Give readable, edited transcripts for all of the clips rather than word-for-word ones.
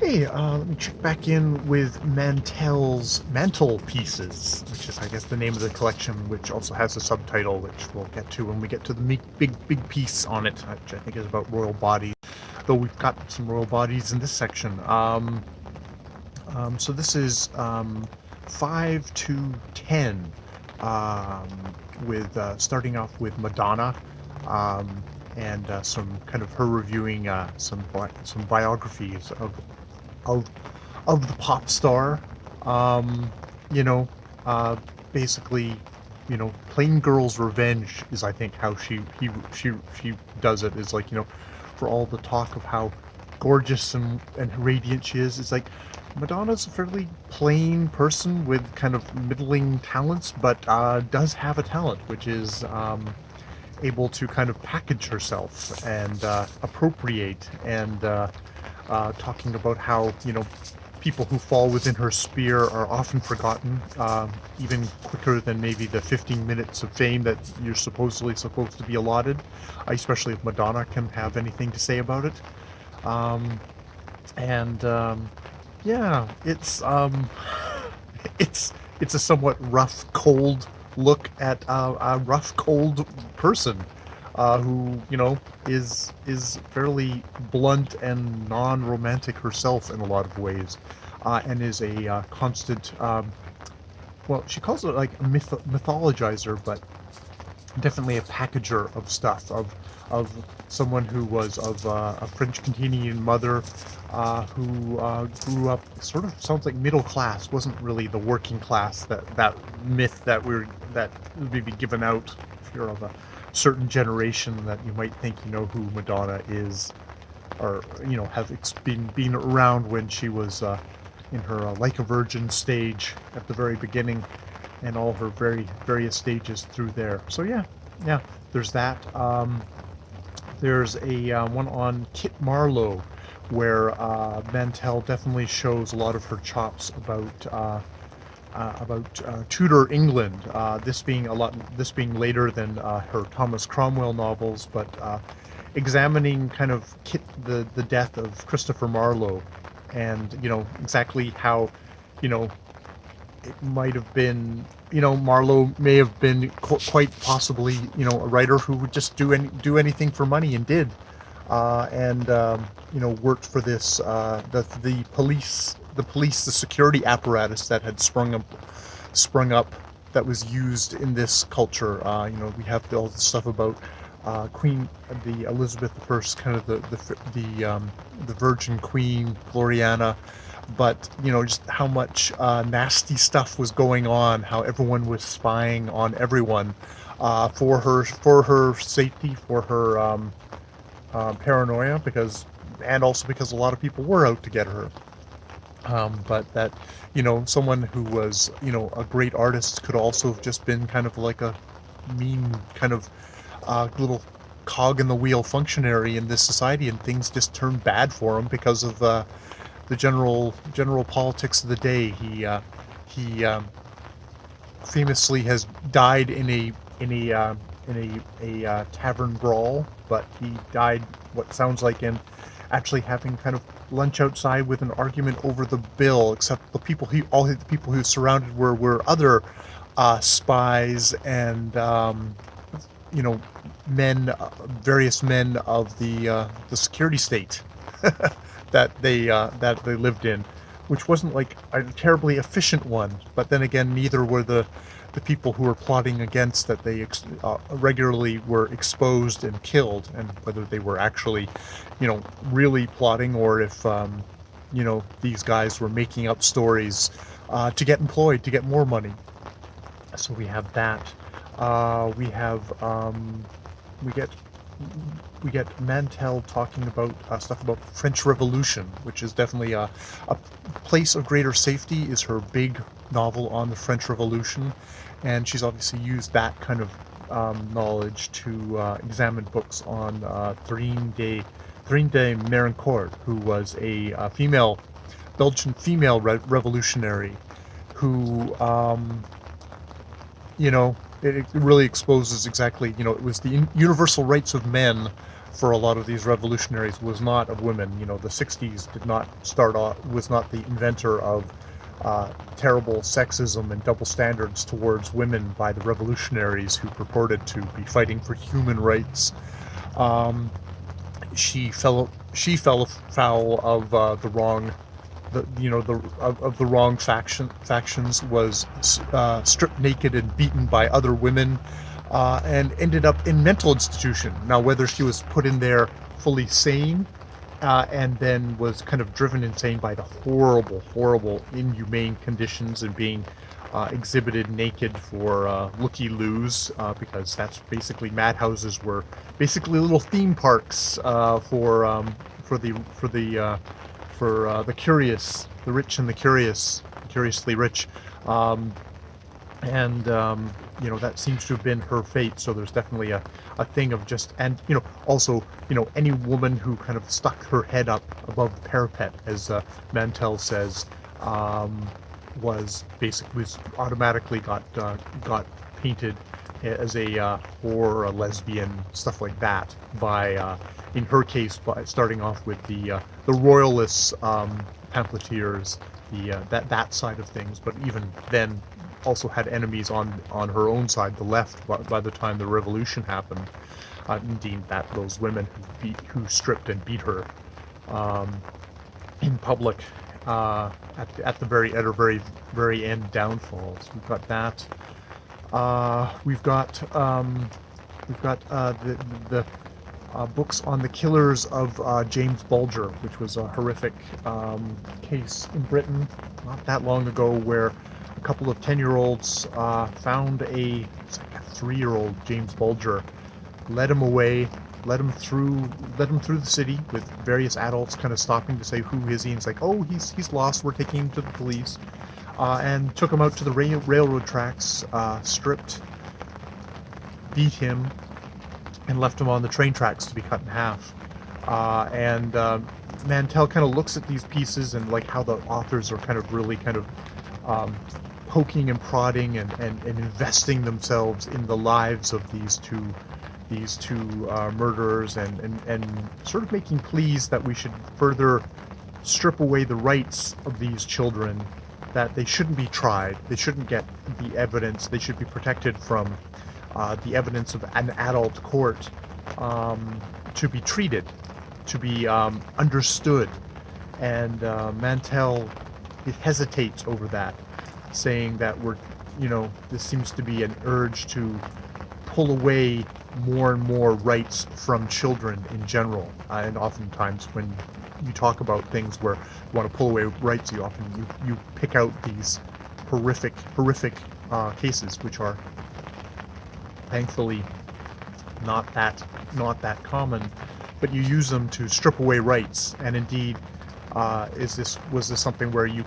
Hey, let me check back in with Mntl Pieces, which is, I guess, the name of the collection, which also has a subtitle, which we'll get to when we get to the big piece on it, which I think is about royal bodies. Though we've got some royal bodies in this section. So this is 5 to 10, um, with starting off with Madonna, um, and some kind of her reviewing some biographies of of the pop star. Um, you know, uh, basically, plain girl's revenge is, I think, how she does it. Is like, for all the talk of how gorgeous and radiant she is, it's like Madonna's a fairly plain person with kind of middling talents, but does have a talent, which is able to kind of package herself and appropriate and talking about how people who fall within her sphere are often forgotten, even quicker than maybe the 15 minutes of fame that you're supposedly supposed to be allotted, especially if Madonna can have anything to say about it. Um, and Yeah, it's it's a somewhat rough, cold look at a rough, cold person who is fairly blunt and non-romantic herself in a lot of ways, and is a constant. Well, she calls it like a mythologizer, but definitely a packager of stuff of someone who was of a French Canadian mother, who grew up sort of sounds like middle class, wasn't really the working class that myth that would be given out if you're of a certain generation, that you might think you know who Madonna is, or have been around when she was in her Like a Virgin stage at the very beginning, and all her various stages through there. So yeah, there's that. There's a one on Kit Marlowe, where Mantell definitely shows a lot of her chops about Tudor England. This being later than her Thomas Cromwell novels, but examining kind of the death of Christopher Marlowe, and exactly how you know it might have been, Marlowe may have been quite possibly, a writer who would just do anything for money, and did, and worked for this the security apparatus that had sprung up, that was used in this culture. We have all the stuff about Queen, the Elizabeth I, kind of the Virgin Queen Gloriana, but just how much nasty stuff was going on, how everyone was spying on everyone, for her safety, for her paranoia, and also because a lot of people were out to get her. But that someone who was a great artist could also have just been kind of like a mean kind of little cog in the wheel functionary in this society, and things just turned bad for him because of the general politics of the day. He famously has died in a tavern brawl, but he died what sounds like in actually having kind of lunch outside with an argument over the bill. Except all the people who surrounded were other spies and various men of the security state that they lived in, which wasn't like a terribly efficient one. But then again, neither were the people who were plotting against, that they regularly were exposed and killed, and whether they were actually, really plotting, or if these guys were making up stories to get employed, to get more money. So we have that. We get Mantell talking about stuff about the French Revolution, which is definitely a place of greater safety, is her big novel on the French Revolution, and she's obviously used that kind of knowledge to examine books on Therine de Merincourt, who was a Belgian female revolutionary, who it really exposes exactly, it was the universal rights of men for a lot of these revolutionaries was not of women. The 60s did not start off, was not the inventor of terrible sexism and double standards towards women by the revolutionaries who purported to be fighting for human rights. Um, she fell foul of the wrong of the wrong factions, was stripped naked and beaten by other women, and ended up in mental institution. Now, whether she was put in there fully sane, and then was kind of driven insane by the horrible, inhumane conditions and being exhibited naked for looky-loos, because that's basically madhouses were basically little theme parks for the curious, the rich and the curious, curiously rich. And that seems to have been her fate. So there's definitely a thing of just, and also any woman who kind of stuck her head up above the parapet, as Mantell says, was automatically got painted as a whore, or a lesbian, stuff like that, by in her case, by starting off with the royalists, pamphleteers, that side of things. But even then, also had enemies on her own side, the left, by the time the revolution happened. Indeed, that those women who stripped and beat her in public at her very end downfalls. We've got that. We've got the books on the killers of James Bulger, which was a horrific case in Britain not that long ago, where a couple of 10-year-olds found a 3-year-old James Bulger, led him away, led him through the city, with various adults kind of stopping to say, who is he? And it's like, oh, he's lost, we're taking him to the police, and took him out to the railroad tracks, stripped, beat him, and left him on the train tracks to be cut in half. And Mantell kind of looks at these pieces and like how the authors are kind of really kind of poking and prodding and investing themselves in the lives of these two murderers, and sort of making pleas that we should further strip away the rights of these children, that they shouldn't be tried, they shouldn't get the evidence, they should be protected from the evidence of an adult court, to be treated, to be understood. And Mantell hesitates over that, saying that this seems to be an urge to pull away more and more rights from children in general. And oftentimes when you talk about things where you want to pull away rights, you pick out these horrific cases, which are thankfully not that common, but you use them to strip away rights. And indeed, was this something where you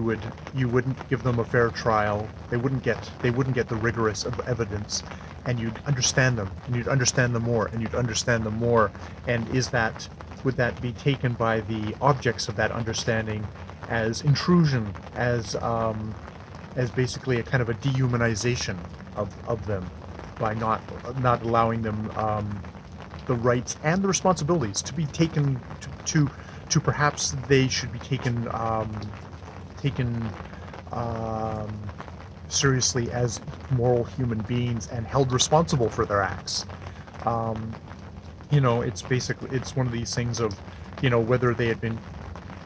wouldn't give them a fair trial, they wouldn't get the rigorous of evidence, and you'd understand them, and you'd understand them more, and you'd understand them more. And would that be taken by the objects of that understanding as intrusion, as basically a kind of a dehumanization of them, by not allowing them the rights and the responsibilities to be taken to perhaps they should be taken seriously as moral human beings and held responsible for their acts. It's one of these things of, whether they had been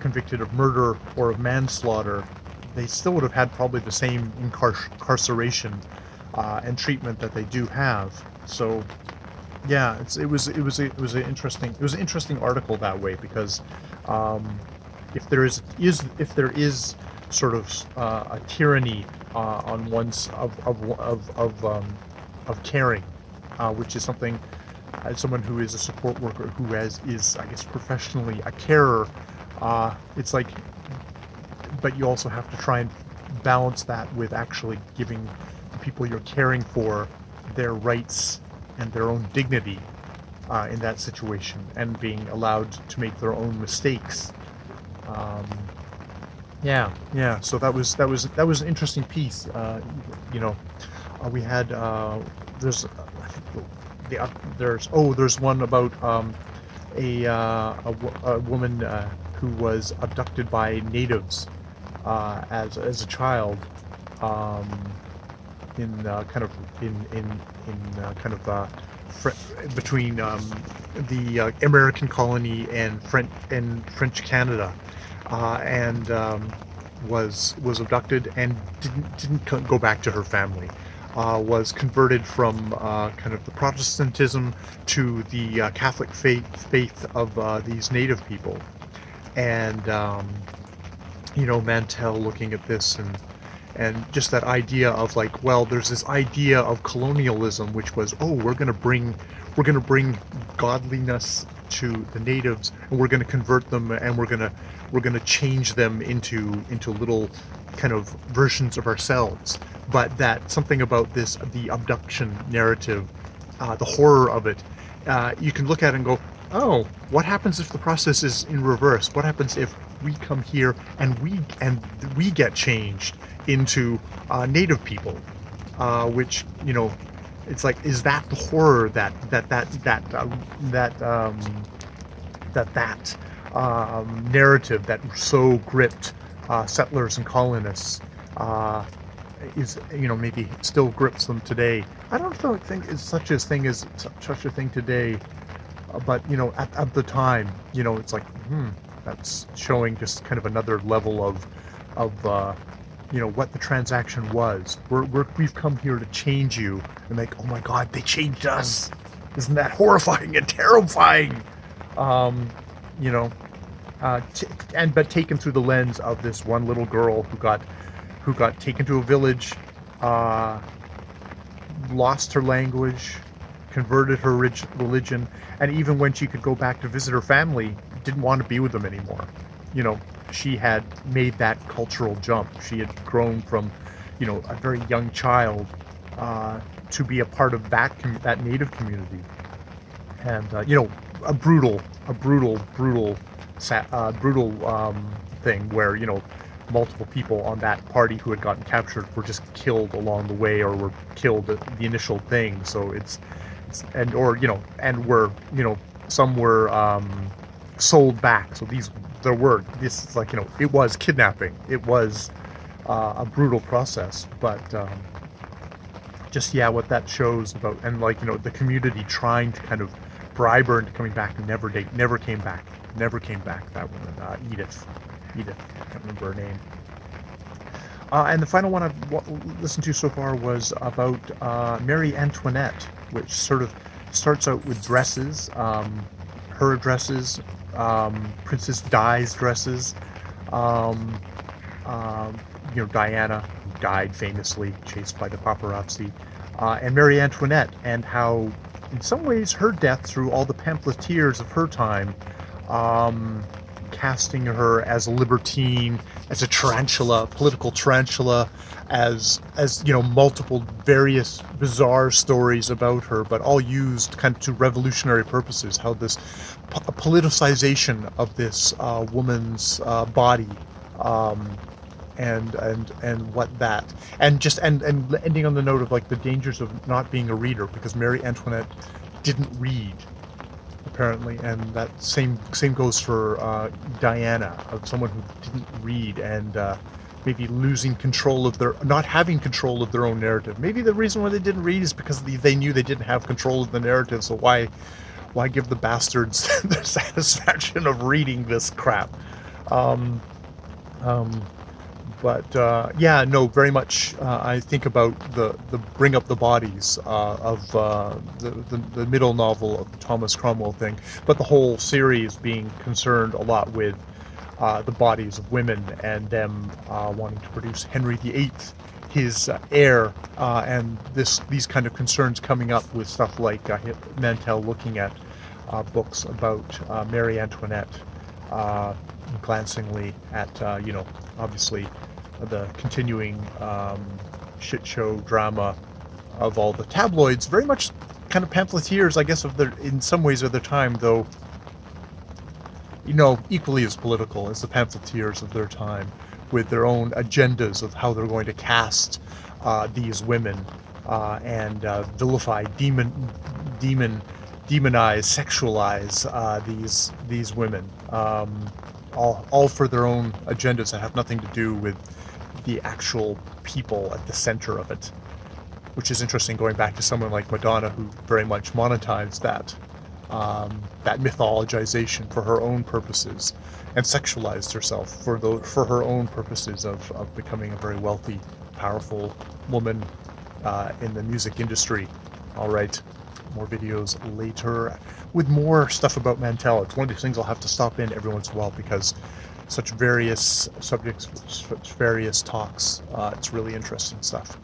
convicted of murder or of manslaughter, they still would have had probably the same incarceration and treatment that they do have. So yeah, it was an interesting article that way, because if there is sort of a tyranny on one's of caring, which is something, as someone who is a support worker who is I guess professionally a carer, it's like, but you also have to try and balance that with actually giving the people you're caring for their rights and their own dignity in that situation, and being allowed to make their own mistakes. So that was an interesting piece. We had there's I think there's one about a woman who was abducted by natives as a child, um, in kind of in kind of between the American colony and French Canada, and was abducted and didn't go back to her family. Was converted from kind of the Protestantism to the Catholic faith of these native people, and Mantell looking at this and just that idea of like, well, there's this idea of colonialism, which was, oh, we're gonna bring godliness to the natives, and we're gonna convert them, and we're gonna change them into little kind of versions of ourselves. But that something about the abduction narrative, the horror of it, you can look at it and go, oh, what happens if the process is in reverse? What happens if we come here and we get changed into native people? Which, it's like, is that the horror that narrative that so gripped settlers and colonists, is maybe still grips them today? I don't think it's such a thing today, but at the time, it's like, that's showing just kind of another level of what the transaction was. We've come here to change you, and like, oh my God, they changed us. Isn't that horrifying and terrifying? But taken through the lens of this one little girl who got taken to a village, lost her language, converted her religion, and even when she could go back to visit her family, didn't want to be with them anymore. She had made that cultural jump. She had grown from, a very young child, to be a part of that native community, and a brutal thing where multiple people on that party who had gotten captured were just killed along the way, or were killed at the initial thing. So some were sold back. So this is like, it was kidnapping. It was a brutal process, but what that shows about, and like, the community trying to kind of bribe her into coming back, and never came back. That woman, Edith, I can't remember her name. And the final one I've listened to so far was about Marie Antoinette, which sort of starts out with dresses, her dresses, Princess Di's dresses, Diana, who died famously, chased by the paparazzi, and Marie Antoinette, and how, in some ways, her death through all the pamphleteers of her time, casting her as a libertine, as a tarantula, political tarantula, as multiple various bizarre stories about her, but all used kind of to revolutionary purposes. How this politicization of this woman's body, and what that, and ending on the note of like the dangers of not being a reader, because Marie Antoinette didn't read, apparently, and that same goes for Diana, of someone who didn't read, and maybe not having control of their own narrative. Maybe the reason why they didn't read is because they knew they didn't have control of the narrative. So why give the bastards the satisfaction of reading this crap? Very much. I think about the Bring Up the Bodies of the middle novel of the Thomas Cromwell thing, but the whole series being concerned a lot with the bodies of women, and them wanting to produce Henry VIII, his heir, and these kind of concerns coming up with stuff like Mantell looking at books about Marie Antoinette, glancingly at obviously the continuing shit show drama of all the tabloids, very much kind of pamphleteers, I guess, in some ways of their time, though equally as political as the pamphleteers of their time, with their own agendas of how they're going to cast these women, and vilify, demonize, sexualize these women, all for their own agendas that have nothing to do with the actual people at the center of it. Which is interesting, going back to someone like Madonna, who very much monetized that mythologization for her own purposes, and sexualized herself for her own purposes of becoming a very wealthy, powerful woman in the music industry. All right, more videos later with more stuff about Mantell. It's one of these things I'll have to stop in every once in a while because such various subjects, such various talks. It's really interesting stuff.